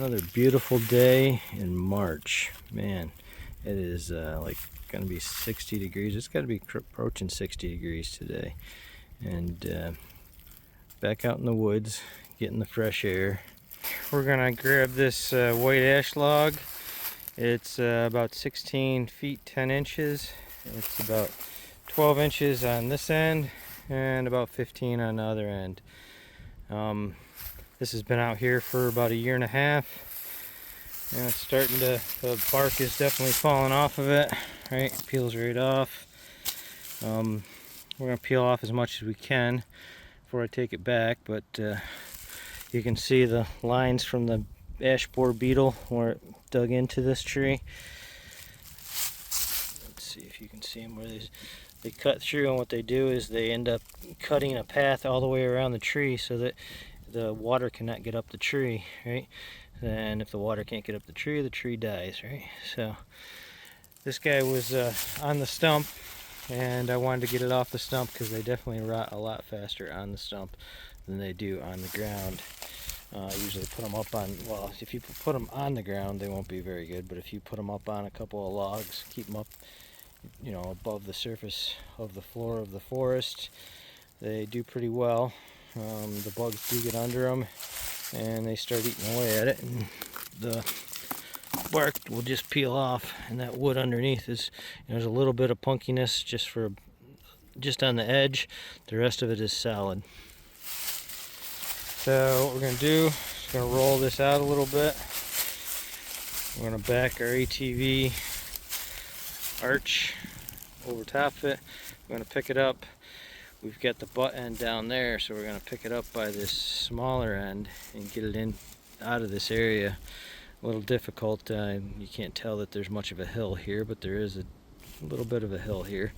Another beautiful day in March. Man, it is like gonna be 60 degrees. It's got to be approaching 60 degrees today. And back out in the woods, getting the fresh air. We're gonna grab this white ash log. It's about 16 feet 10 inches. It's about 12 inches on this end and about 15 on the other end. This has been out here for about a year and a half, and it's starting to, the bark is definitely falling off of it, right? It peels right off. We're going to peel off as much as we can before I take it back, but you can see the lines from the ash borer beetle where it dug into this tree. Let's see if you can see them where they cut through, and what they do is they end up cutting a path all the way around the tree so that the water cannot get up the tree, right? And if the water can't get up the tree dies, right? So this guy was on the stump, and I wanted to get it off the stump because they definitely rot a lot faster on the stump than they do on the ground. Usually put them up on, well, if you put them on the ground, they won't be very good, but if you put them up on a couple of logs, keep them up, you know, above the surface of the floor of the forest, they do pretty well. The bugs do get under them, and they start eating away at it, and the bark will just peel off, and that wood underneath is, you know, there's a little bit of punkiness just on the edge. The rest of it is solid. So what we're going to do is going to roll this out a little bit. We're going to back our ATV arch over top of it. We're going to pick it up. We've got the butt end down there, so we're going to pick it up by this smaller end and get it in out of this area. A little difficult. You can't tell that there's much of a hill here, but there is a little bit of a hill here,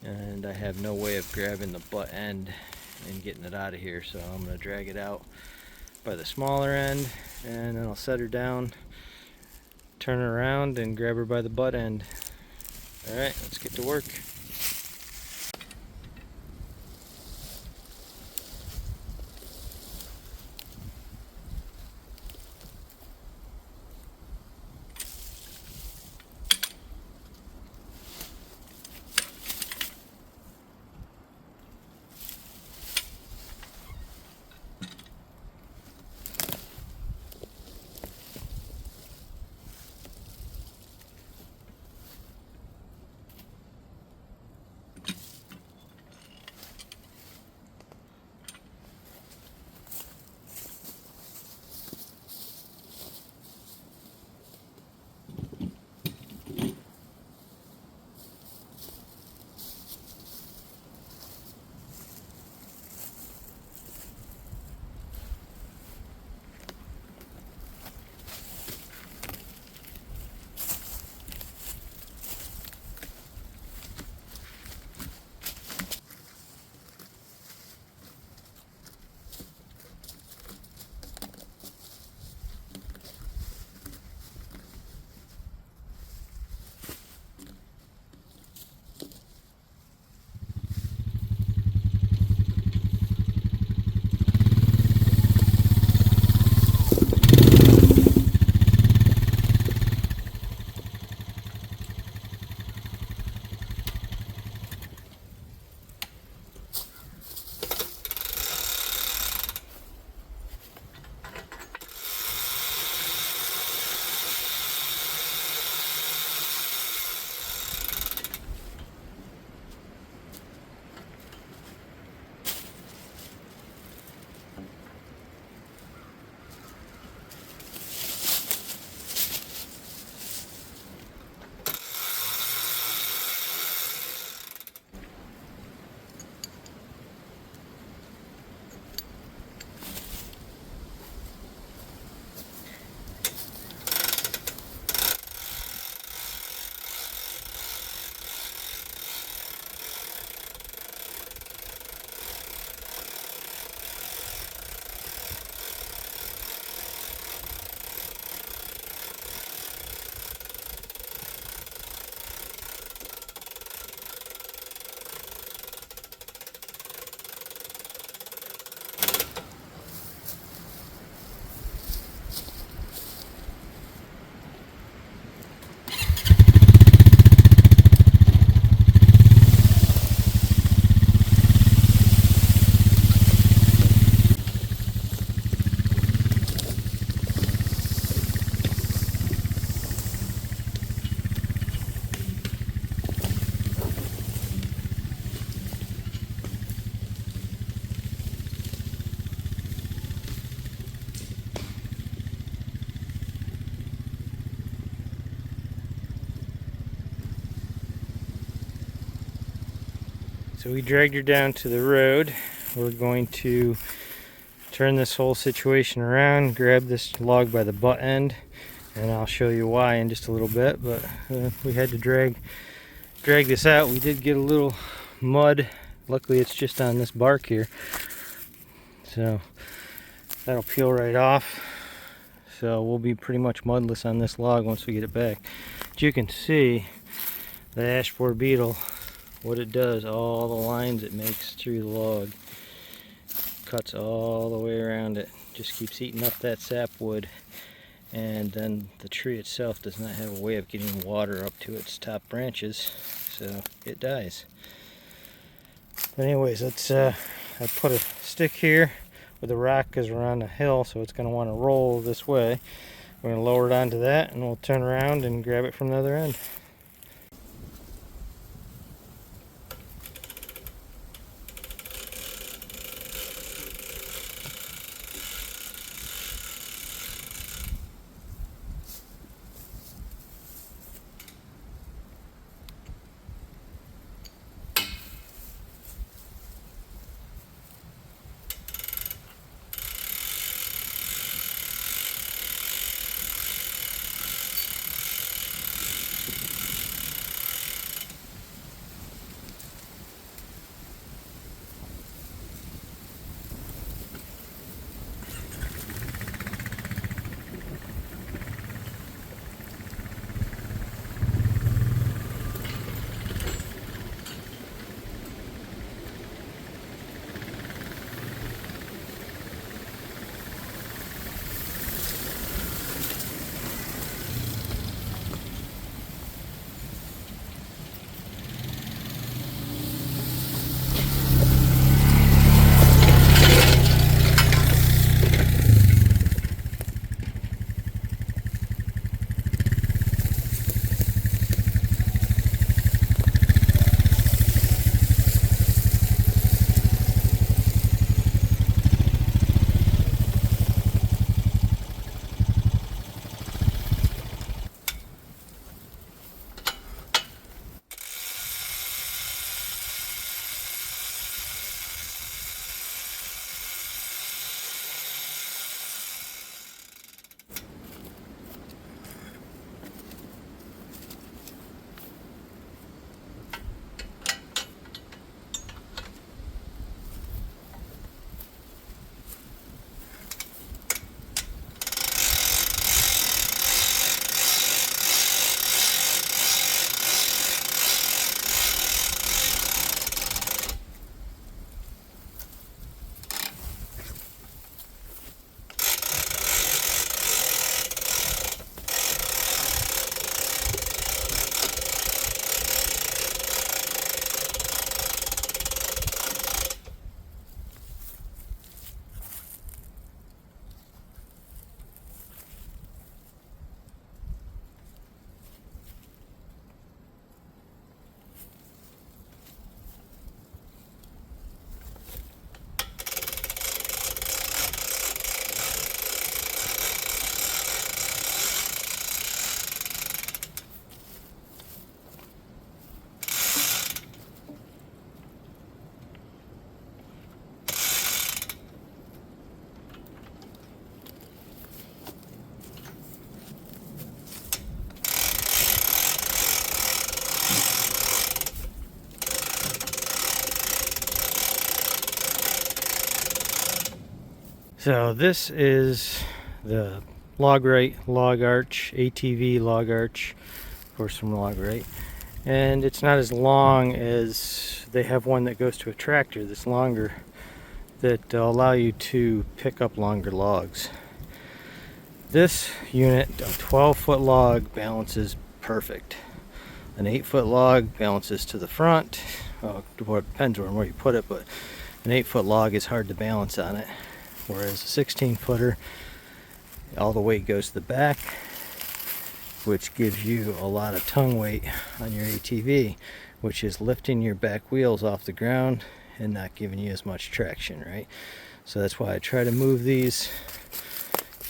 and I have no way of grabbing the butt end and getting it out of here, so I'm going to drag it out by the smaller end, and then I'll set her down, turn her around, and grab her by the butt end. Alright, let's get to work. So we dragged her down to the road. We're going to turn this whole situation around, grab this log by the butt end, and I'll show you why in just a little bit. But we had to drag this out. We did get a little mud. Luckily it's just on this bark here, so that'll peel right off. So we'll be pretty much mudless on this log once we get it back. But you can see the ash borer beetle, what it does, all the lines it makes through the log, cuts all the way around it, just keeps eating up that sapwood, and then the tree itself does not have a way of getting water up to its top branches, so it dies. But anyways, let's I put a stick here with a rock because we're on a hill, so it's going to want to roll this way. We're going to lower it onto that, and we'll turn around and grab it from the other end. So this is the LogRite log arch, ATV log arch, of course from LogRite. And it's not as long as they have one that goes to a tractor that's longer, that allow you to pick up longer logs. This unit, a 12-foot log, balances perfect. An 8-foot log balances to the front. Well, it depends on where you put it, but an 8-foot log is hard to balance on it. Whereas a 16-footer, all the weight goes to the back, which gives you a lot of tongue weight on your ATV, which is lifting your back wheels off the ground and not giving you as much traction, right? So that's why I try to move these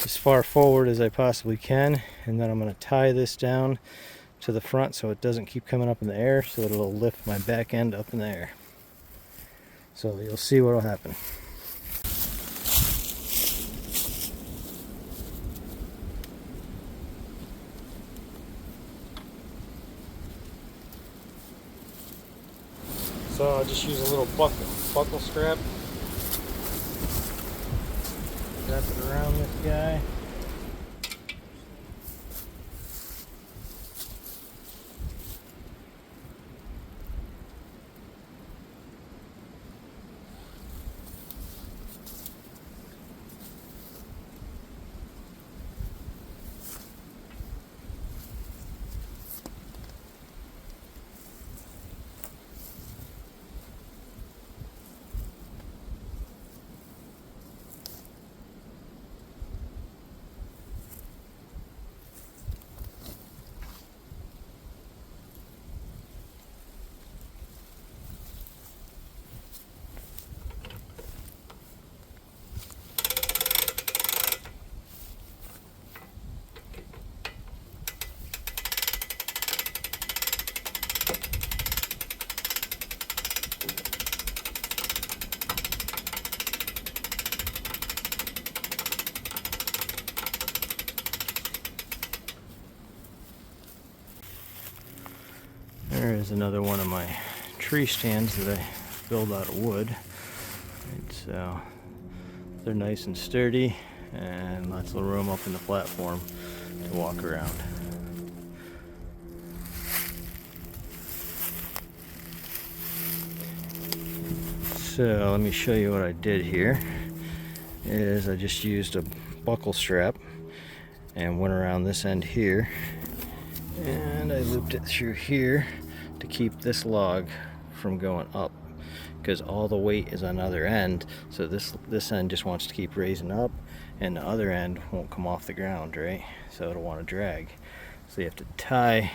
as far forward as I possibly can, and then I'm going to tie this down to the front so it doesn't keep coming up in the air, so that it'll lift my back end up in the air. So you'll see what will happen. So I'll just use a little buckle strap. Wrap it around this guy. There is another one of my tree stands that I build out of wood. So they're nice and sturdy and lots of room up in the platform to walk around. So let me show you what I did here. Is I just used a buckle strap and went around this end here, and I looped it through here to keep this log from going up, because all the weight is on the other end. So this end just wants to keep raising up, and the other end won't come off the ground, right? So it'll want to drag. So you have to tie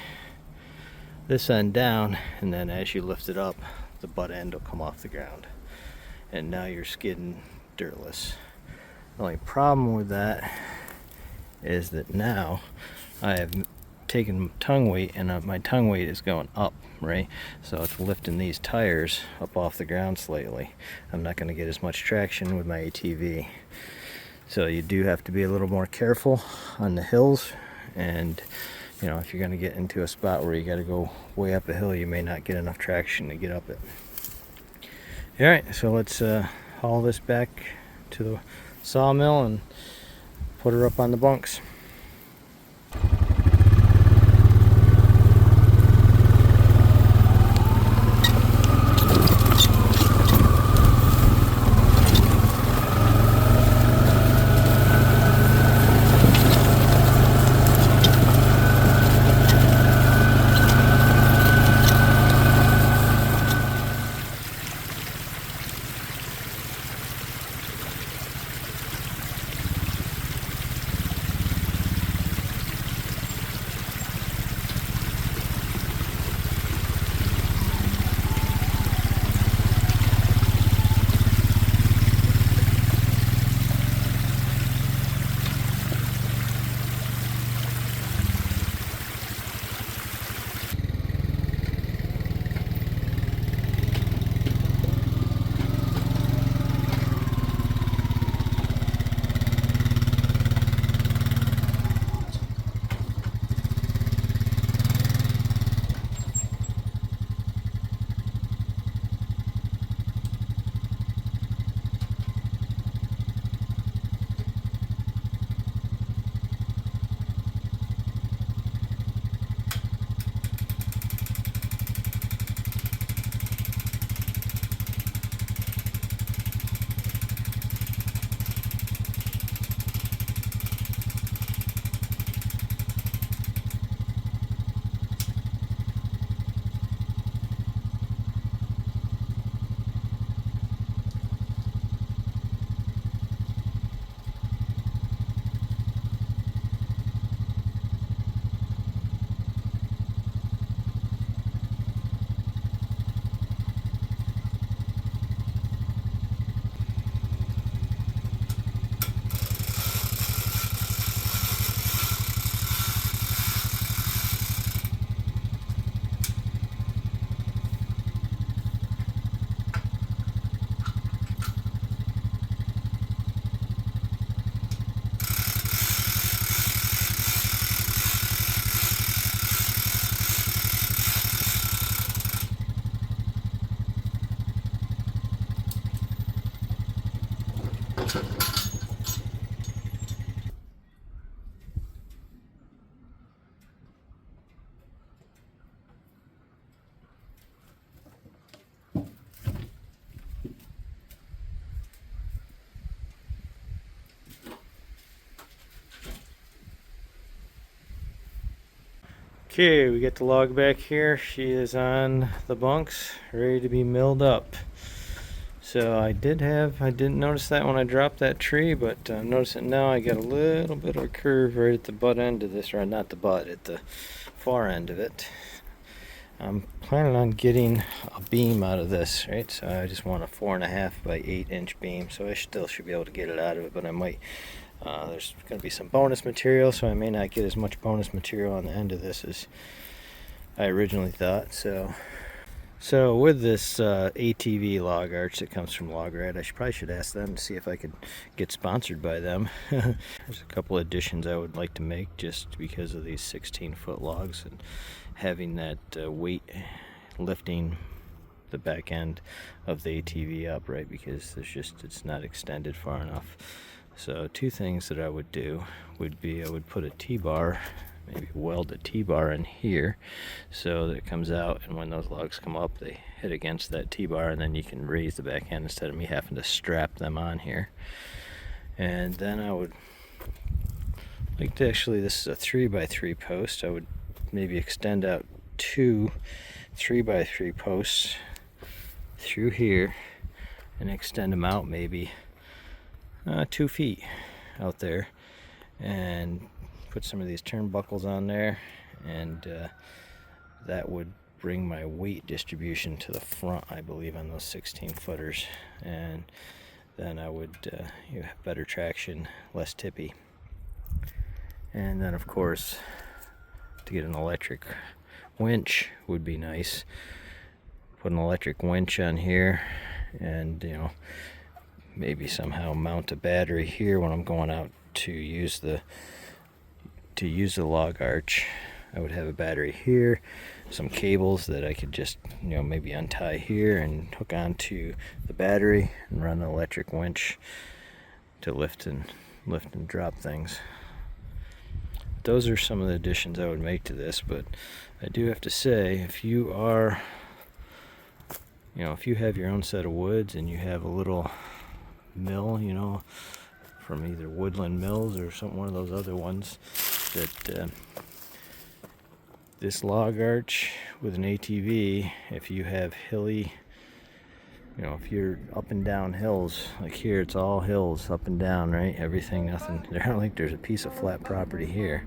this end down, and then as you lift it up, the butt end will come off the ground, and now you're skidding dirtless. The only problem with that is that now I have taken tongue weight, and my tongue weight is going up, right? So it's lifting these tires up off the ground slightly. I'm not going to get as much traction with my ATV. So you do have to be a little more careful on the hills, and you know, if you're going to get into a spot where you got to go way up a hill, you may not get enough traction to get up it. Alright, so let's haul this back to the sawmill and put her up on the bunks. Okay, we get the log back here. She is on the bunks, ready to be milled up. So I didn't notice that when I dropped that tree, but notice it now. I got a little bit of a curve right at the butt end of this, or not the butt, at the far end of it. I'm planning on getting a beam out of this, right? So I just want a 4.5 by 8 inch beam, so I still should be able to get it out of it, but I might. There's going to be some bonus material, so I may not get as much bonus material on the end of this as I originally thought. So with this ATV log arch that comes from LogRite, I probably should ask them to see if I could get sponsored by them. There's a couple additions I would like to make just because of these 16-foot logs and having that weight lifting the back end of the ATV up, right? Because it's not extended far enough. So two things that I would do would be I would put a T-bar, maybe weld a T-bar in here so that it comes out, and when those logs come up they hit against that T-bar, and then you can raise the back end instead of me having to strap them on here. And then I would like to, actually this is a 3x3 post, I would maybe extend out 2 3x3 posts through here and extend them out maybe 2 feet out there, and put some of these turnbuckles on there, and that would bring my weight distribution to the front, I believe, on those 16-footers, and then I would have better traction, less tippy. And then of course to get an electric winch would be nice. Put an electric winch on here, and maybe somehow mount a battery here when I'm going out to use the log arch. I would have a battery here, some cables that I could just maybe untie here and hook onto the battery and run an electric winch to lift and drop things. Those are some of the additions I would make to this, but I do have to say, if you are if you have your own set of woods and you have a little mill, from either Woodland Mills or one of those other ones, that this log arch with an ATV, if you have hilly, if you're up and down hills, like here it's all hills up and down, right? Everything, nothing. I don't think there's a piece of flat property here.